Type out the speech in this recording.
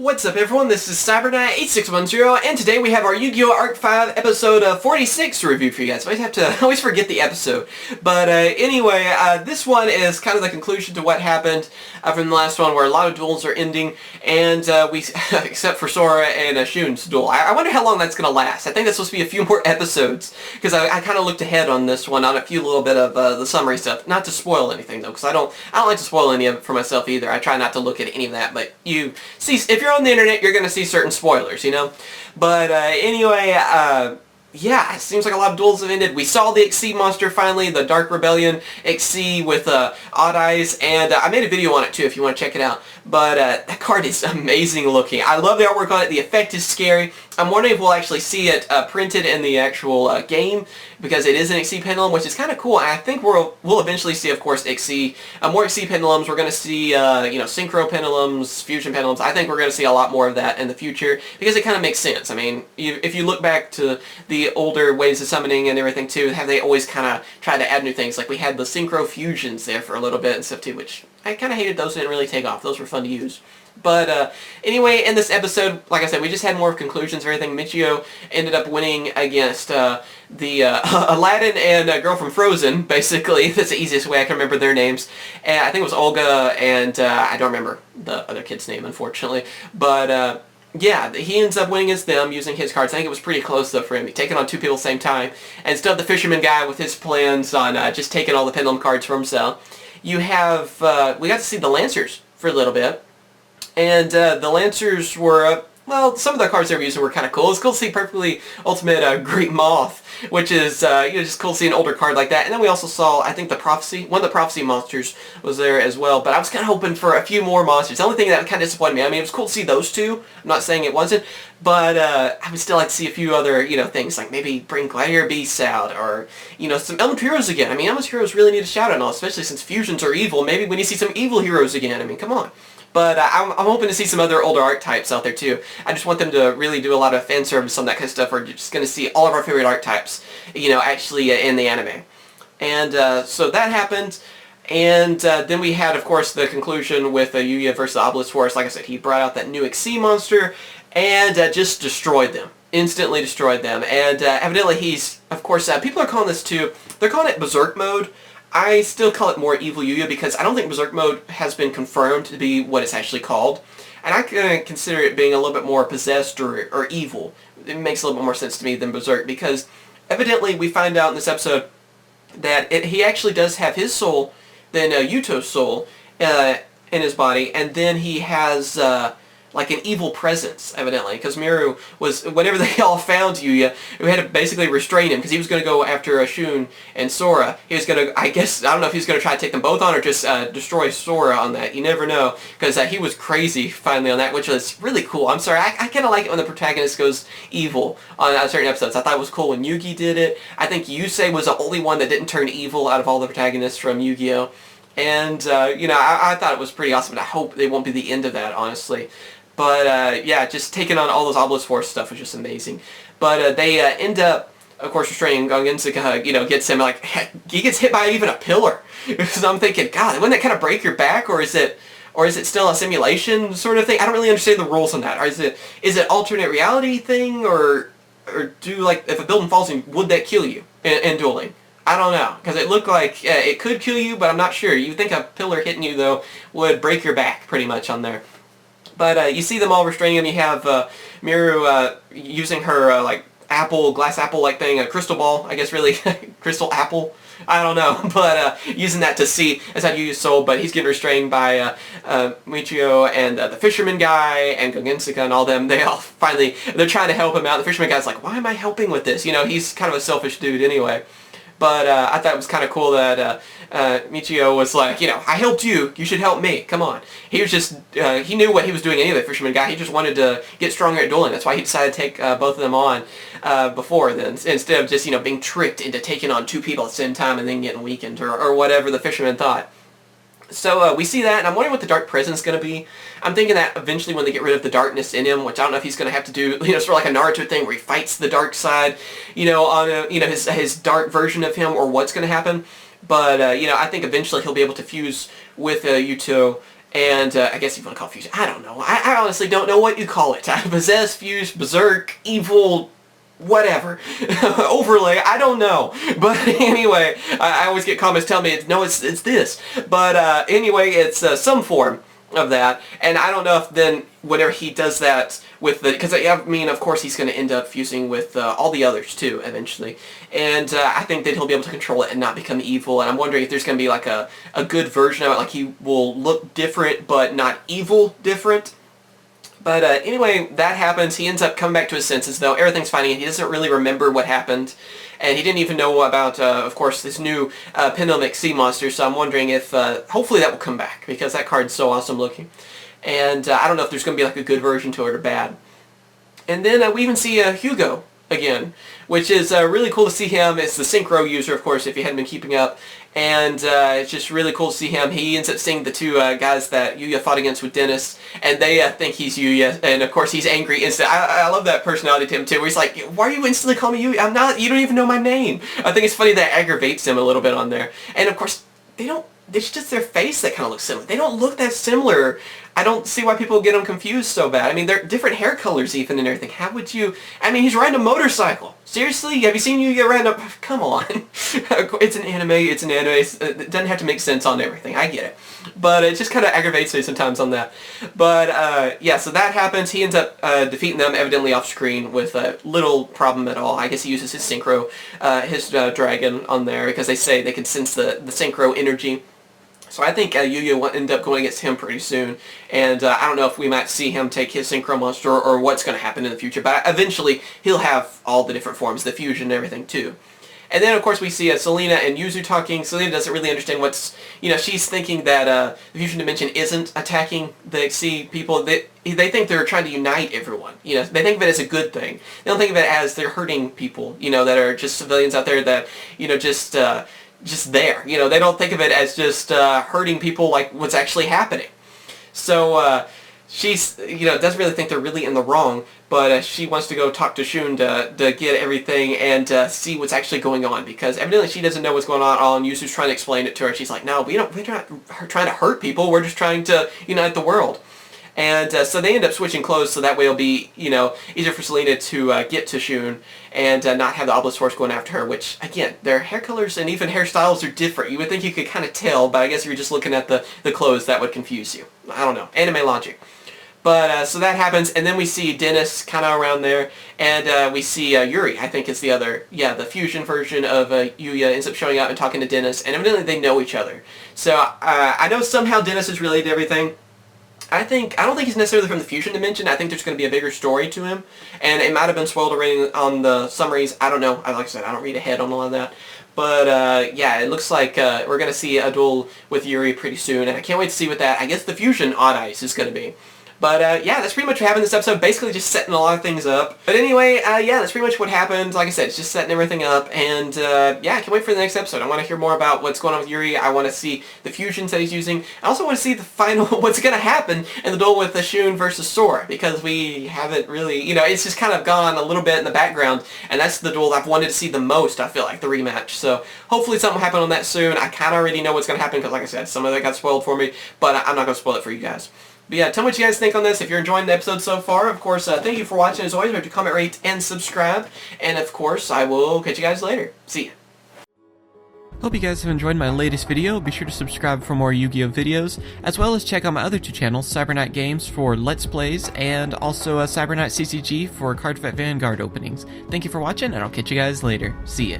What's up everyone, this is CyberKnight 8610 and today we have our Yugioh Arc-V episode 46 to review for you guys. I always forget the episode. But anyway, this one is kind of the conclusion to what happened from the last one where a lot of duels are ending and we, except for Sora and Shun's duel. I wonder how long that's going to last. I think that's supposed to be a few more episodes because I kind of looked ahead on this one on a few little bit of the summary stuff. Not to spoil anything though, because I don't like to spoil any of it for myself either. I try not to look at any of that, but you see, if you're on the internet, you're going to see certain spoilers, you know? But anyway, yeah, it seems like a lot of duels have ended. We saw the Arcv monster finally, the Dark Rebellion Arcv with odd eyes, and I made a video on it too if you want to check it out. But that card is amazing looking. I love the artwork on it. The effect is scary. I'm wondering if we'll actually see it printed in the actual game, because it is an Arcv pendulum, which is kind of cool. And I think we'll eventually see, of course, Arcv, more Arcv pendulums. We're going to see, you know, synchro pendulums, fusion pendulums. I think we're going to see a lot more of that in the future, because it kind of makes sense. I mean, if you look back to the older ways of summoning and everything too, have they always kind of tried to add new things? Like we had the synchro fusions there for a little bit and stuff too, which I kind of hated. Those didn't really take off. Those were fun to use. But anyway, in this episode, like I said, we just had more conclusions of everything. Yugioh ended up winning against the Aladdin and girl from Frozen, basically. That's the easiest way I can remember their names. And I think it was Olga, and I don't remember the other kid's name, unfortunately. But yeah, he ends up winning against them using his cards. I think it was pretty close, though, for him. He taking on two people at the same time. And stubbed the fisherman guy with his plans on just taking all the pendulum cards for himself. You have, we got to see the Lancers for a little bit. And the Lancers were, well, some of the cards they were using were kind of cool. It's cool to see Perfectly Ultimate Great Moth, which is, you know, just cool to see an older card like that. And then we also saw, I think, the Prophecy. One of the Prophecy monsters was there as well. But I was kind of hoping for a few more monsters. The only thing that kind of disappointed me, I mean, it was cool to see those two. I'm not saying it wasn't. But I would still like to see a few other, you know, things, like maybe bring Gladiator Beasts out, or, you know, some Elemental Heroes again. I mean, Elemental Heroes really need a shout out and all, especially since fusions are evil. Maybe we need to see some evil heroes again. I mean, come on. But I'm hoping to see some other older archetypes out there too. I just want them to really do a lot of fan service on that kind of stuff. We're just going to see all of our favorite archetypes, you know, actually in the anime. And so that happened. And then we had, of course, the conclusion with Yuya versus the Obelisk Force. Like I said, he brought out that new Arcv monster and just destroyed them. Instantly destroyed them. And evidently he's, of course, people are calling this too, they're calling it Berserk Mode. I still call it more Evil Yuya because I don't think Berserk Mode has been confirmed to be what it's actually called. And I consider it being a little bit more possessed or evil. It makes a little bit more sense to me than Berserk, because evidently we find out in this episode that he actually does have his soul, then Yuto's soul, in his body, and then he has like an evil presence, evidently, because Miru was, whenever they all found Yuya, we had to basically restrain him, because he was going to go after Shun and Sora. He was going to, I guess, I don't know if he was going to try to take them both on, or just destroy Sora on that. You never know, because he was crazy, finally, on that, which was really cool. I'm sorry, I kind of like it when the protagonist goes evil on certain episodes. I thought it was cool when Yugi did it. I think Yusei was the only one that didn't turn evil out of all the protagonists from Yu-Gi-Oh! And, you know, I thought it was pretty awesome, and I hope they won't be the end of that, honestly. But, yeah, just taking on all those Obelisk Force stuff was just amazing. But they end up, of course, restraining Gongensuka, you know, gets him, like, he gets hit by even a pillar. So I'm thinking, God, wouldn't that kind of break your back, or is it still a simulation sort of thing? I don't really understand the rules on that. Or is it alternate reality thing, or do, like, if a building falls in, would that kill you in dueling? I don't know, because it looked like it could kill you, but I'm not sure. You'd think a pillar hitting you, though, would break your back, pretty much, on there. But you see them all restraining him. You have Miru using her like glass apple-like thing, a crystal ball, I guess, really, crystal apple. I don't know, but using that to see as how you use soul. But he's getting restrained by Yugioh and the fisherman guy and Gongensuka and all them. They all finally, they're trying to help him out. The fisherman guy's like, why am I helping with this? You know, he's kind of a selfish dude anyway. But I thought it was kind of cool that Yugioh was like, you know, I helped you, you should help me, come on. He was just, he knew what he was doing anyway, the fisherman guy. He just wanted to get stronger at dueling. That's why he decided to take both of them on before then, instead of just, you know, being tricked into taking on two people at the same time and then getting weakened, or whatever the fisherman thought. So we see that, and I'm wondering what the Dark Presence is going to be. I'm thinking that eventually when they get rid of the darkness in him, which I don't know if he's going to have to do, you know, sort of like a Naruto thing where he fights the dark side, you know, on you know, his dark version of him, or what's going to happen. But, you know, I think eventually he'll be able to fuse with Yuto and I guess you want to call it fusion. I don't know. I honestly don't know what you call it. Possess, fuse, berserk, evil, whatever. Overlay, I don't know. But anyway, I always get comments telling me, no, it's this. But anyway, it's some form of that, and I don't know if then whenever he does that with the, because I mean, of course he's going to end up fusing with all the others too eventually, and I think that he'll be able to control it and not become evil, and I'm wondering if there's going to be like a good version of it, like he will look different but not evil different. But anyway, that happens. He ends up coming back to his senses, though. Everything's fine. He doesn't really remember what happened. And he didn't even know about, of course, this new Penultimate Sea Monster. So I'm wondering if, hopefully that will come back, because that card's so awesome looking. And I don't know if there's going to be like a good version to it or bad. And then we even see Hugo again, which is really cool to see him. It's the Synchro user, of course, if you hadn't been keeping up. And it's just really cool to see him. He ends up seeing the two guys that Yuya fought against with Dennis, and they think he's Yuya, and of course he's angry instantly. I love that personality to him too, where he's like, why are you instantly calling me Yuya? I'm not, you don't even know my name. I think it's funny that aggravates him a little bit on there. And of course, it's just their face that kind of looks similar. They don't look that similar. I don't see why people get them confused so bad. I mean, they're different hair colors even and everything. How would you... I mean, he's riding a motorcycle. Seriously? Have you seen Yuya riding a... Come on. It's an anime. It's an anime. It doesn't have to make sense on everything. I get it. But it just kind of aggravates me sometimes on that. But, yeah, so that happens. He ends up defeating them, evidently off screen, with little problem at all. I guess he uses his synchro, his dragon on there, because they say they can sense the synchro energy. So I think Yuya will end up going against him pretty soon, and I don't know if we might see him take his Synchro Monster or what's going to happen in the future, but eventually he'll have all the different forms, the fusion and everything too. And then of course we see Selena and Yuzu talking. Selena doesn't really understand what's, she's thinking that the fusion dimension isn't attacking the sea people. They think they're trying to unite everyone. They think of it as a good thing. They don't think of it as they're hurting people, that are just civilians out there that, just there. They don't think of it as just hurting people like what's actually happening. So she's, doesn't really think they're really in the wrong, but she wants to go talk to Shun to get everything and see what's actually going on, because evidently she doesn't know what's going on. Yusu's trying to explain it to her. She's like, no, we're not trying to hurt people. We're just trying to unite the world. And so they end up switching clothes, so that way it'll be, easier for Selena to get to Shun and not have the Obelisk Force going after her, which, again, their hair colors and even hairstyles are different. You would think you could kind of tell, but I guess if you're just looking at the clothes, that would confuse you. I don't know. Anime logic. But, so that happens, and then we see Dennis kind of around there, and we see Yuri, I think is the other, the fusion version of Yuya, ends up showing up and talking to Dennis, and evidently they know each other. So, I know somehow Dennis is related to everything. I don't think he's necessarily from the fusion dimension. I think there's going to be a bigger story to him, and it might have been spoiled already on the summaries. I don't know. Like I said, I don't read ahead on all of that. But, yeah, it looks like we're going to see a duel with Yuri pretty soon, and I can't wait to see what that, I guess, the fusion Odd Ice is going to be. But, yeah, that's pretty much what happened in this episode, basically just setting a lot of things up. But anyway, yeah, that's pretty much what happened. Like I said, it's just setting everything up, and, yeah, I can't wait for the next episode. I want to hear more about what's going on with Yuri. I want to see the fusions that he's using. I also want to see the final, what's going to happen in the duel with Shun versus Sora, because we haven't really, it's just kind of gone a little bit in the background, and that's the duel I've wanted to see the most, I feel like, the rematch. So, hopefully something will happen on that soon. I kind of already know what's going to happen, because like I said, some of that got spoiled for me, but I'm not going to spoil it for you guys. But yeah, tell me what you guys think on this. If you're enjoying the episode so far, of course, thank you for watching. As always, remember to comment, rate, and subscribe. And of course, I will catch you guys later. See ya. Hope you guys have enjoyed my latest video. Be sure to subscribe for more Yu-Gi-Oh videos, as well as check out my other two channels, CyberKnight Games for Let's Plays, and also CyberKnight CCG for Card Fight Vanguard openings. Thank you for watching, and I'll catch you guys later. See ya.